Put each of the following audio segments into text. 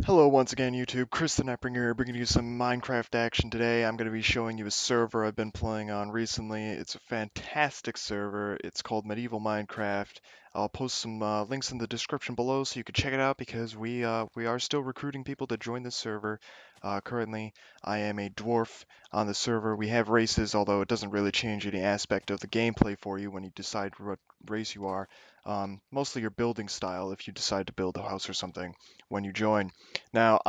Hello once again YouTube, Chris the Nightbringer here, bringing you some Minecraft action today. I'm going to be showing you a server I've been playing on recently. It's a fantastic server. It's called Medieval Minecraft. I'll post some links in the description below so you can check it out because we are still recruiting people to join this server. Currently, I am a dwarf on the server. We have races, although it doesn't really change any aspect of the gameplay for you when you decide what race you are. Mostly your building style if you decide to build a house or something when you join. Now,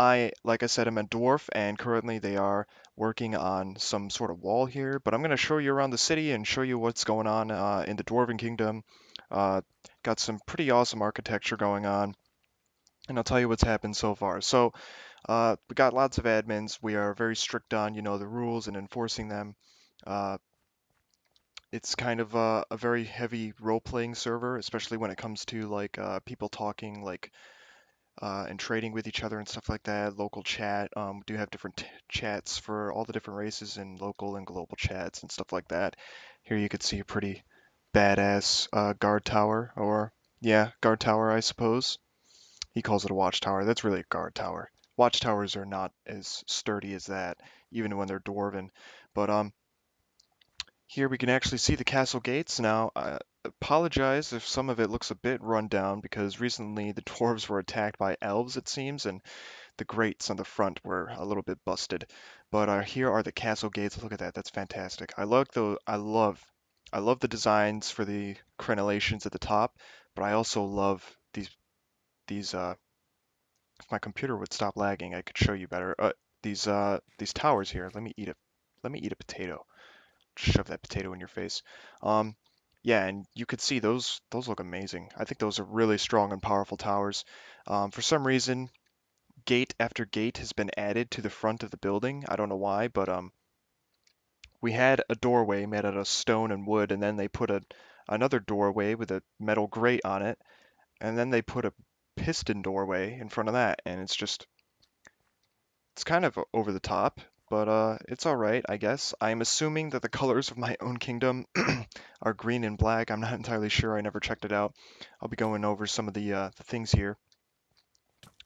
like I said, I'm a dwarf, and currently they are working on some sort of wall here, but I'm going to show you around the city and show you what's going on in the Dwarven Kingdom. Uh, got some pretty awesome architecture going on, and I'll tell you what's happened so far. So, we got lots of admins. We are very strict on, the rules and enforcing them. Uh, it's kind of a very heavy role-playing server, especially when it comes to like people talking like and trading with each other and stuff like that. Local chat. We do have different chats for all the different races and local and global chats and stuff like that. Here you could see a pretty badass guard tower, or yeah, guard tower, I suppose. He calls it a watchtower. That's really a guard tower. Watchtowers are not as sturdy as that, even when they're dwarven. But here we can actually see the castle gates. Now, I apologize if some of it looks a bit run down because recently the dwarves were attacked by elves, it seems, and the grates on the front were a little bit busted. But here are the castle gates. Look at that. That's fantastic. I love the designs for the crenellations at the top, but I also love these if my computer would stop lagging, I could show you better. These towers here. Let me eat a potato. Shove that potato in your face. Um, yeah, and you could see those look amazing. I think those are really strong and powerful towers. For some reason, gate after gate has been added to the front of the building. I don't know why, but we had a doorway made out of stone and wood, and then they put another doorway with a metal grate on it, and then they put a piston doorway in front of that, and it's kind of over the top, but it's all right, I guess. I'm assuming that the colors of my own kingdom are green and black. I'm not entirely sure. I never checked it out. I'll be going over some of the things here.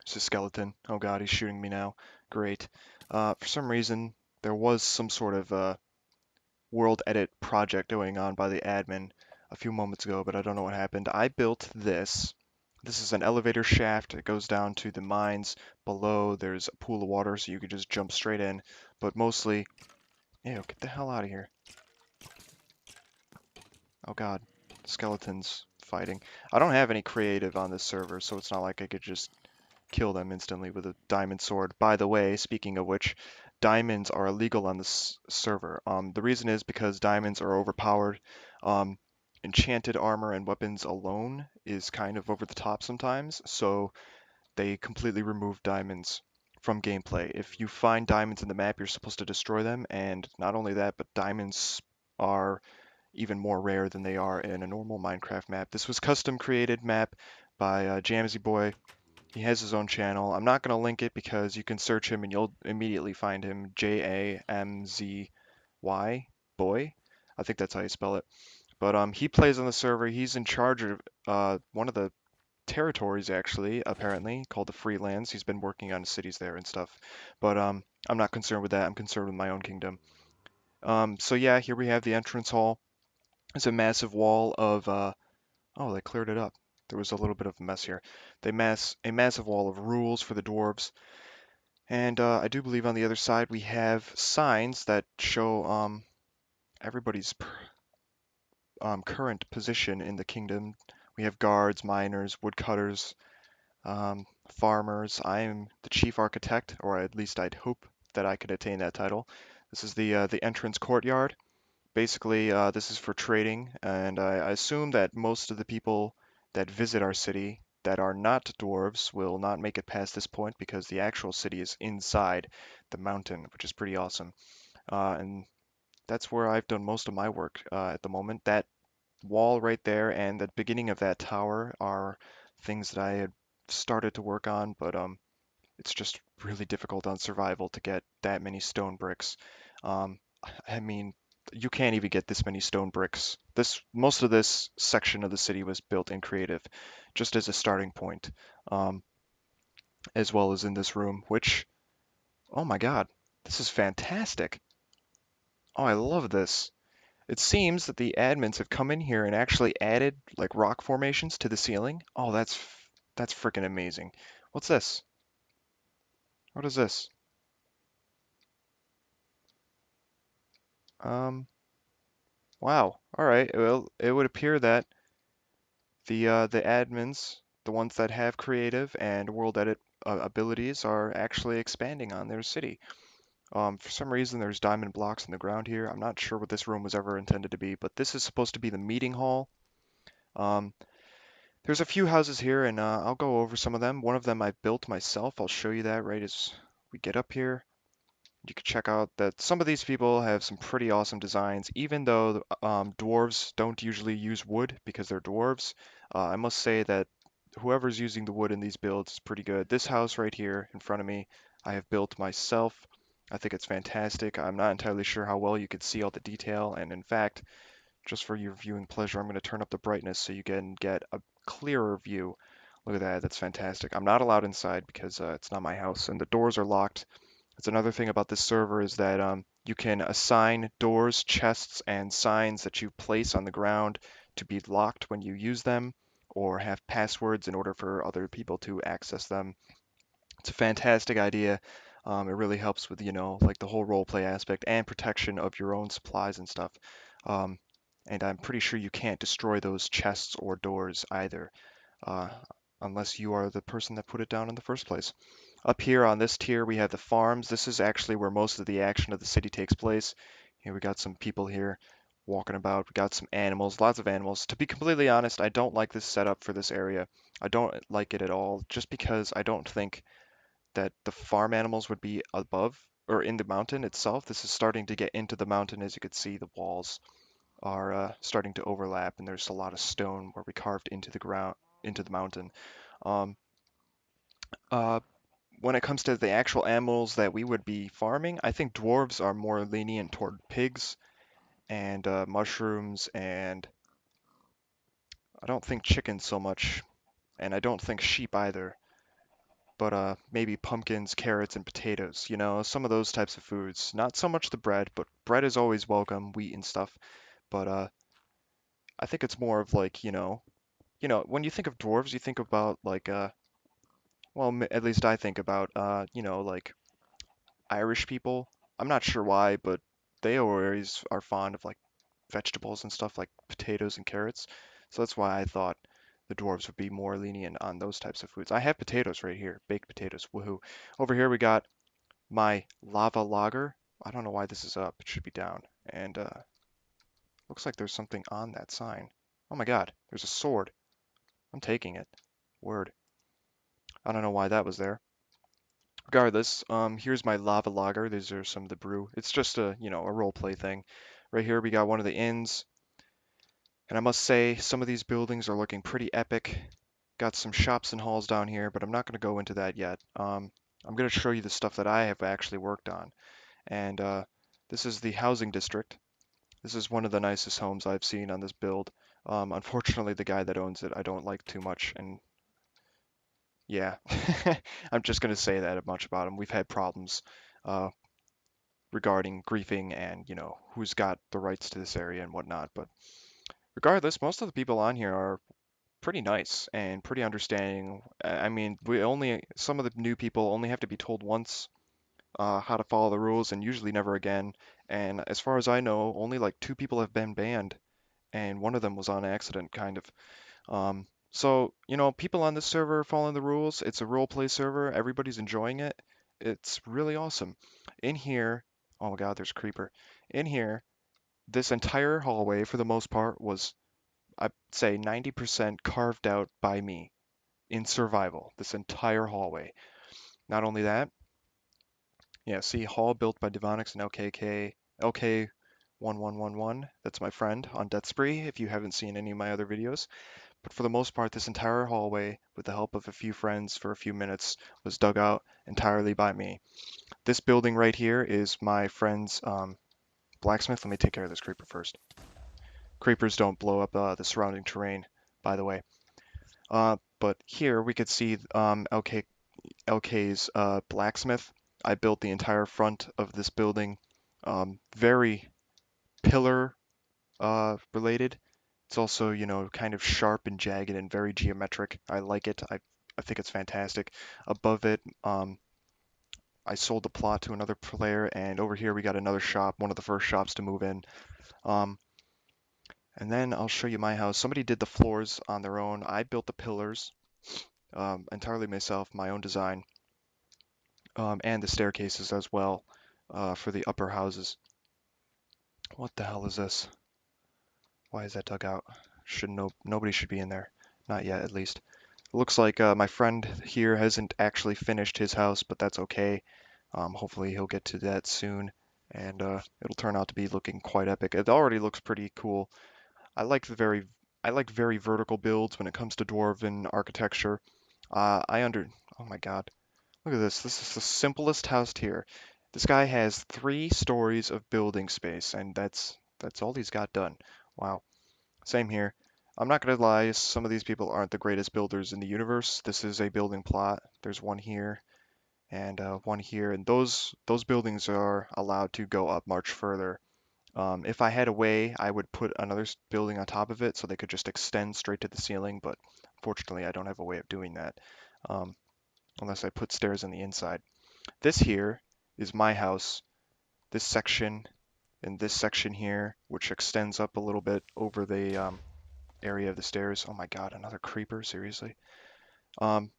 It's a skeleton. Oh god, he's shooting me now. Great. For some reason, there was some sort of world edit project going on by the admin a few moments ago, but I don't know what happened. I built this. This is an elevator shaft. It goes down to the mines below. There's a pool of water, so you could just jump straight in. But mostly, ew, get the hell out of here. Oh god, skeletons fighting. I don't have any creative on this server, so it's not like I could just kill them instantly with a diamond sword. By the way, speaking of which, diamonds are illegal on this server. The reason is because diamonds are overpowered. Um, Enchanted armor and weapons alone is kind of over the top sometimes, so they completely remove diamonds from gameplay. If you find diamonds in the map, you're supposed to destroy them, and not only that, but diamonds are even more rare than they are in a normal Minecraft map. This was custom created map by Jamsy Boy. He has his own channel. I'm not going to link it because you can search him and you'll immediately find him. Jamzy Boy. I think that's how you spell it. But he plays on the server. He's in charge of one of the territories actually, apparently, called the Freelands. He's been working on cities there and stuff. But I'm not concerned with that. I'm concerned with my own kingdom. So yeah, here we have the entrance hall. It's a massive wall of oh, they cleared it up. There was a little bit of a mess here. A massive wall of rules for the dwarves. And I do believe on the other side we have signs that show everybody's current position in the kingdom. We have guards, miners, woodcutters, farmers. I am the chief architect, or at least I'd hope that I could attain that title. This is the entrance courtyard. Basically, this is for trading, and I assume that most of the people that visit our city that are not dwarves will not make it past this point because the actual city is inside the mountain, which is pretty awesome. And that's where I've done most of my work at the moment. That wall right there and the beginning of that tower are things that I had started to work on, but it's just really difficult on survival to get that many stone bricks. Um, I mean, you can't even get this many stone bricks. Most of this section of the city was built in creative, just as a starting point. Um, as well as in this room, which, oh my God, this is fantastic. Oh, I love this. It seems that the admins have come in here and actually added like rock formations to the ceiling. Oh, that's freaking amazing. What's this? What is this? Um, wow. All right. Well, it would appear that the admins, the ones that have creative and world edit abilities, are actually expanding on their city. For some reason, there's diamond blocks in the ground here. I'm not sure what this room was ever intended to be, but this is supposed to be the meeting hall. Um, there's a few houses here, and I'll go over some of them. One of them I built myself. I'll show you that right as we get up here. You can check out that some of these people have some pretty awesome designs, even though dwarves don't usually use wood because they're dwarves. I must say that whoever's using the wood in these builds is pretty good. This house right here in front of me, I have built myself. I think it's fantastic. I'm not entirely sure how well you could see all the detail, and in fact, just for your viewing pleasure, I'm going to turn up the brightness so you can get a clearer view. Look at that, that's fantastic. I'm not allowed inside because it's not my house, and the doors are locked. That's another thing about this server is that you can assign doors, chests, and signs that you place on the ground to be locked when you use them, or have passwords in order for other people to access them. It's a fantastic idea. It really helps with, like the whole role play aspect and protection of your own supplies and stuff. Um, and I'm pretty sure you can't destroy those chests or doors either, uh, unless you are the person that put it down in the first place. Up here on this tier, we have the farms. This is actually where most of the action of the city takes place. Here we got some people here walking about. We got some animals, lots of animals. To be completely honest, I don't like this setup for this area. I don't like it at all, just because I don't think that the farm animals would be above or in the mountain itself. This is starting to get into the mountain. As you can see, the walls are starting to overlap, and there's a lot of stone where we carved into the ground, into the mountain. Um, uh, when it comes to the actual animals that we would be farming, I think dwarves are more lenient toward pigs and mushrooms, and I don't think chickens so much, and I don't think sheep either. But maybe pumpkins, carrots, and potatoes, some of those types of foods. Not so much the bread, but bread is always welcome, wheat and stuff. But I think it's more of like, when you think of dwarves, you think about like, well, at least I think about, like Irish people. I'm not sure why, but they always are fond of like vegetables and stuff like potatoes and carrots. So that's why I thought the dwarves would be more lenient on those types of foods. I have potatoes right here, baked potatoes, woohoo. Over here we got my lava lager. I don't know why this is up. It should be down. And looks like there's something on that sign. Oh my God, there's a sword. I'm taking it. Word. I don't know why that was there. Regardless, here's my lava lager. These are some of the brew. It's just a role play thing. Right here we got one of the inns, and I must say some of these buildings are looking pretty epic. Got some shops and halls down here, but I'm not going to go into that yet. I'm going to show you the stuff that I have actually worked on. And this is the housing district. This is one of the nicest homes I've seen on this build. Unfortunately, the guy that owns it I don't like too much, and yeah, I'm just going to say that much about him. We've had problems uh, regarding griefing and, who's got the rights to this area and whatnot. But regardless, most of the people on here are pretty nice and pretty understanding. I mean, some of the new people only have to be told once how to follow the rules and usually never again. And as far as I know, only like two people have been banned, and one of them was on accident, kind of. So, people on this server are following the rules. It's a role play server. Everybody's enjoying it. It's really awesome. In here, oh my God, there's a creeper. In here, this entire hallway, for the most part, was, I'd say, 90% carved out by me in survival. This entire hallway. Not only that, yeah, see, hall built by Devonix and LKK, LK1111. That's my friend on Death Spree, if you haven't seen any of my other videos. But for the most part, this entire hallway, with the help of a few friends for a few minutes, was dug out entirely by me. This building right here is my friend's blacksmith. Let me take care of this creeper first. Creepers don't blow up the surrounding terrain, by the way. But here we could see LK. LK's blacksmith. I built the entire front of this building, very pillar related. It's also, kind of sharp and jagged and very geometric. I like it. I think it's fantastic. Above it, I sold the plot to another player, and over here we got another shop, one of the first shops to move in. Um, and then I'll show you my house. Somebody did the floors on their own. I built the pillars entirely myself, my own design, and the staircases as well for the upper houses. What the hell is this? Why is that dug out? Nobody should be in there. Not yet, at least. It looks like my friend here hasn't actually finished his house, but that's okay. Hopefully he'll get to that soon, and it'll turn out to be looking quite epic. It already looks pretty cool. I like the very I like very vertical builds when it comes to Dwarven architecture. Oh my God, look at this. This is the simplest house here. This guy has 3 stories of building space, and that's all he's got done. Wow. Same here. I'm not gonna lie, some of these people aren't the greatest builders in the universe. This is a building plot. There's one here and one here, and those buildings are allowed to go up much further. If I had a way, I would put another building on top of it so they could just extend straight to the ceiling, but unfortunately, I don't have a way of doing that um, unless I put stairs on the inside. This here is my house. This section and this section here, which extends up a little bit over the area of the stairs. Oh my God, another creeper, seriously. Um,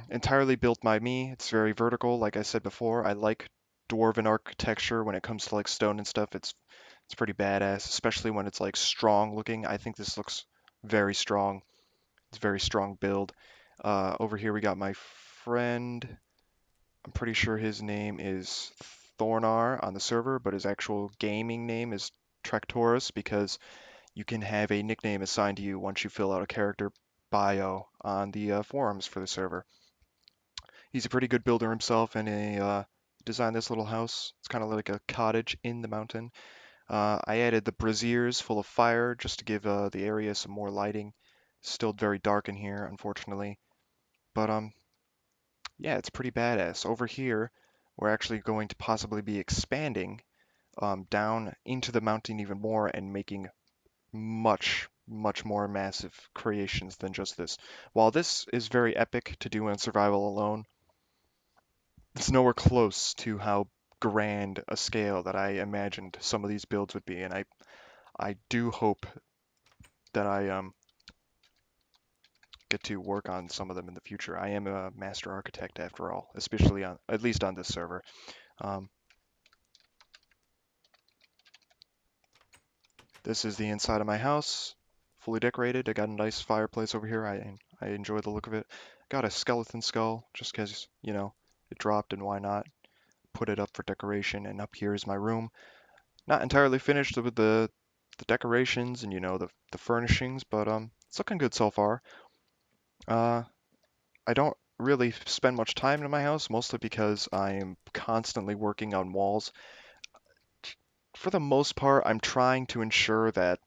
entirely built by me. It's very vertical, like I said before. I like dwarven architecture when it comes to like stone and stuff. It's pretty badass, especially when it's like strong looking. I think this looks very strong. It's a very strong build. Over here we got my friend. I'm pretty sure his name is Thornar on the server, but his actual gaming name is Trektaurus because you can have a nickname assigned to you once you fill out a character bio on the forums for the server. He's a pretty good builder himself, and he designed this little house. It's kind of like a cottage in the mountain. I added the braziers full of fire just to give the area some more lighting. Still very dark in here, unfortunately. But yeah, it's pretty badass. Over here, we're actually going to possibly be expanding down into the mountain even more and making much more massive creations than just this. While this is very epic to do in survival alone, it's nowhere close to how grand a scale that I imagined some of these builds would be, and I do hope that I get to work on some of them in the future. I am a master architect after all, especially on at least on this server. Um, this is the inside of my house, fully decorated. I got a nice fireplace over here. I enjoy the look of it. Got a skeleton skull just because, it dropped and why not? Put it up for decoration, and up here is my room. Not entirely finished with the decorations and the furnishings, but it's looking good so far. Uh, I don't really spend much time in my house, mostly because I am constantly working on walls. For the most part, I'm trying to ensure that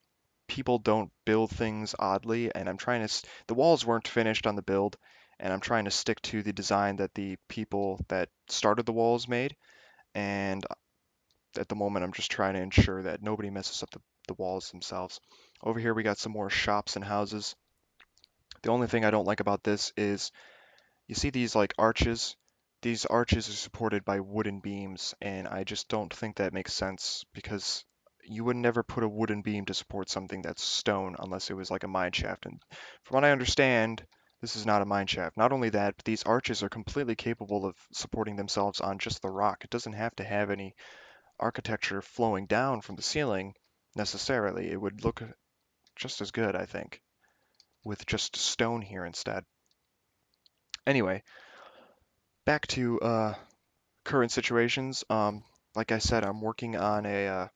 people don't build things oddly, and the walls weren't finished on the build, and I'm trying to stick to the design that the people that started the walls made, and at the moment I'm just trying to ensure that nobody messes up the walls themselves. Over here we got some more shops and houses. The only thing I don't like about this is you see these like arches? These arches are supported by wooden beams, and I just don't think that makes sense because you would never put a wooden beam to support something that's stone unless it was like a mine shaft. And from what I understand, this is not a mine shaft. Not only that, but these arches are completely capable of supporting themselves on just the rock. It doesn't have to have any architecture flowing down from the ceiling necessarily. It would look just as good, I think, with just stone here instead. Anyway, back to current situations. Like I said, I'm working on a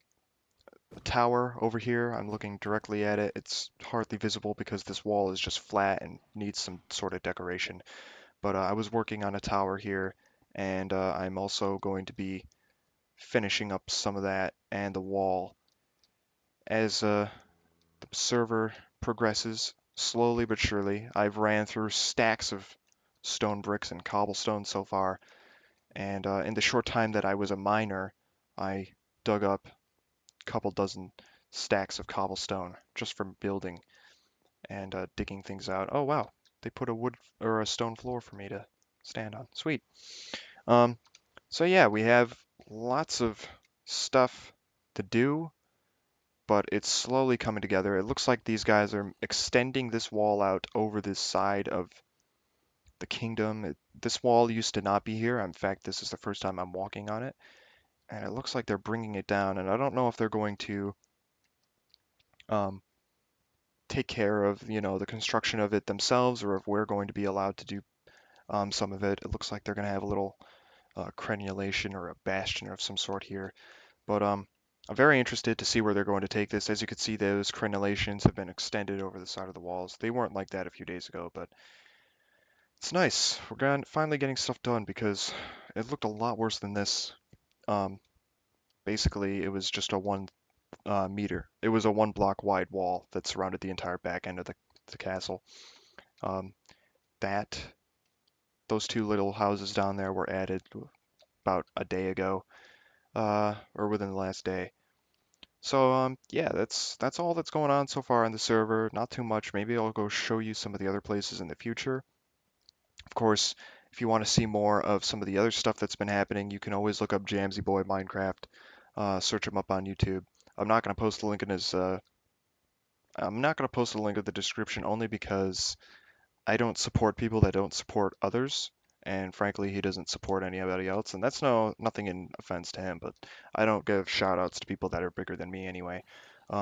tower over here. I'm looking directly at it. It's hardly visible because this wall is just flat and needs some sort of decoration. But I was working on a tower here, and I'm also going to be finishing up some of that and the wall as the server progresses slowly but surely. I've ran through stacks of stone bricks and cobblestone so far. And in the short time that I was a miner, I dug up a couple dozen stacks of cobblestone just from building and digging things out. Oh wow, they put a wood or a stone floor for me to stand on. Sweet. Um, so yeah, we have lots of stuff to do, but it's slowly coming together. It looks like these guys are extending this wall out over this side of the kingdom. This wall used to not be here. In fact, this is the first time I'm walking on it, and it looks like they're bringing it down. And I don't know if they're going to um, take care of, the construction of it themselves, or if we're going to be allowed to do some of it. It looks like they're going to have a little crenulation or a bastion of some sort here. But I'm very interested to see where they're going to take this. As you can see, those crenulations have been extended over the side of the walls. They weren't like that a few days ago, but it's nice. Finally getting stuff done because it looked a lot worse than this. Um, Basically, it was just a 1 meter. It was a 1 block wide wall that surrounded the entire back end of the castle. Um, that those two little houses down there were added about a day ago, or within the last day. So yeah, that's all that's going on so far on the server. Not too much. Maybe I'll go show you some of the other places in the future. Of course, if you want to see more of some of the other stuff that's been happening, you can always look up Jamsy Boy Minecraft. Search him up on YouTube. I'm not going to post the link in his. I'm not going to post the link in the description only because I don't support people that don't support others, and frankly, he doesn't support anybody else, and that's nothing in offense to him, but I don't give shout outs to people that are bigger than me anyway.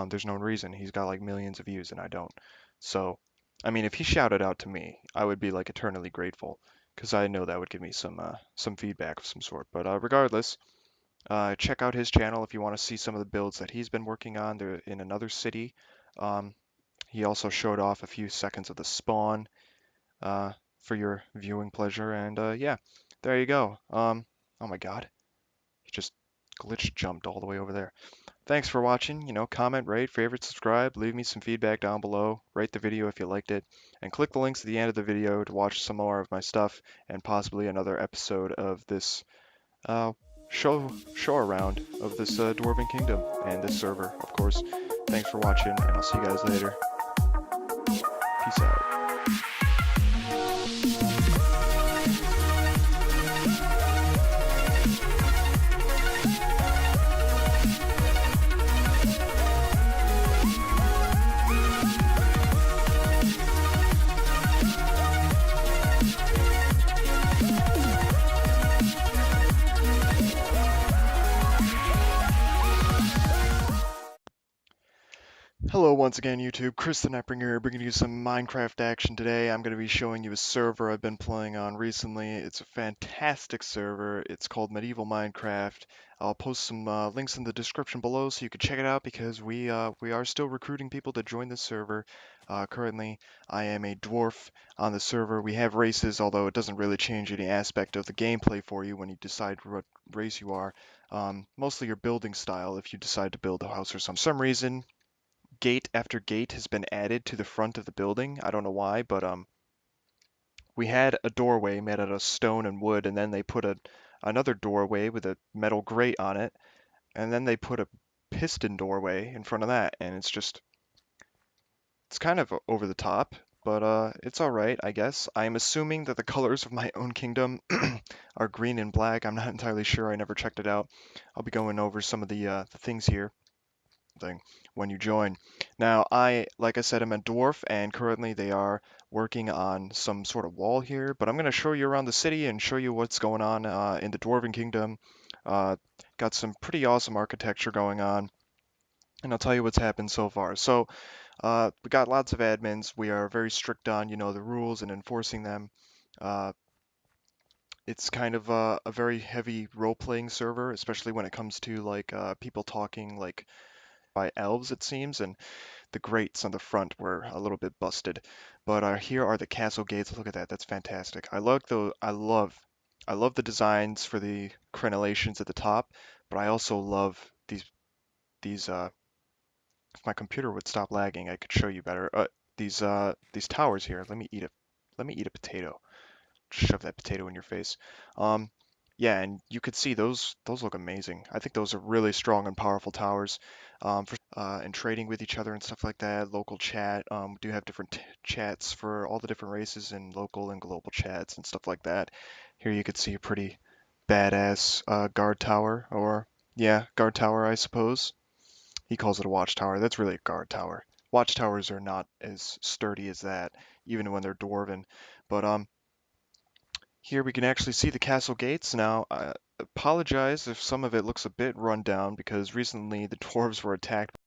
There's no reason. He's got like millions of views and I don't. So, I mean, if he shouted out to me, I would be like eternally grateful because I know that would give me some feedback of some sort. But regardless, check out his channel if you want to see some of the builds that he's been working on. They're in another city. Um, he also showed off a few seconds of the spawn uh, for your viewing pleasure. And yeah, there you go. Oh my God, he just glitch jumped all the way over there. Thanks for watching. Comment, rate, favorite, subscribe, leave me some feedback down below, rate the video if you liked it, and click the links at the end of the video to watch some more of my stuff and possibly another episode of this uh, show around of this Dwarven Kingdom and this server, of course. Thanks for watching, and I'll see you guys later. Peace out. Hello once again YouTube, Chris the Nightbringer here, bringing you some Minecraft action today. I'm going to be showing you a server I've been playing on recently. It's a fantastic server. It's called Medieval Minecraft. I'll post some links in the description below so you can check it out because we are still recruiting people to join the server. Currently, I am a dwarf on the server. We have races, although it doesn't really change any aspect of the gameplay for you when you decide what race you are. Mostly your building style if you decide to build a house for some reason. Gate after gate has been added to the front of the building. I don't know why, but we had a doorway made out of stone and wood, and then they put another doorway with a metal grate on it, and then they put a piston doorway in front of that, and it's kind of over the top, but it's all right, I guess. I'm assuming that the colors of my own kingdom are green and black. I'm not entirely sure. I never checked it out. I'll be going over some of the things here thing when you join. Now, like I said, I'm a dwarf, and currently they are working on some sort of wall here, but I'm going to show you around the city and show you what's going on in the Dwarven Kingdom. Uh, got some pretty awesome architecture going on, and I'll tell you what's happened so far. So, we got lots of admins. We are very strict on, the rules and enforcing them. Uh, it's kind of a very heavy role-playing server, especially when it comes to like people talking like by elves, it seems, and the grates on the front were a little bit busted. But here are the castle gates. Look at that. That's fantastic. I love the designs for the crenellations at the top, but I also love these if my computer would stop lagging, I could show you better. These towers here. Let me eat a potato. shove that potato in your face. Um, yeah, and you could see those look amazing. I think those are really strong and powerful towers. For and trading with each other and stuff like that. Local chat. We do have different chats for all the different races and local and global chats and stuff like that. Here you could see a pretty badass guard tower, or yeah, guard tower, I suppose. He calls it a watchtower. That's really a guard tower. Watchtowers are not as sturdy as that, even when they're dwarven. But here we can actually see the castle gates. Now, I apologize if some of it looks a bit run down because recently the dwarves were attacked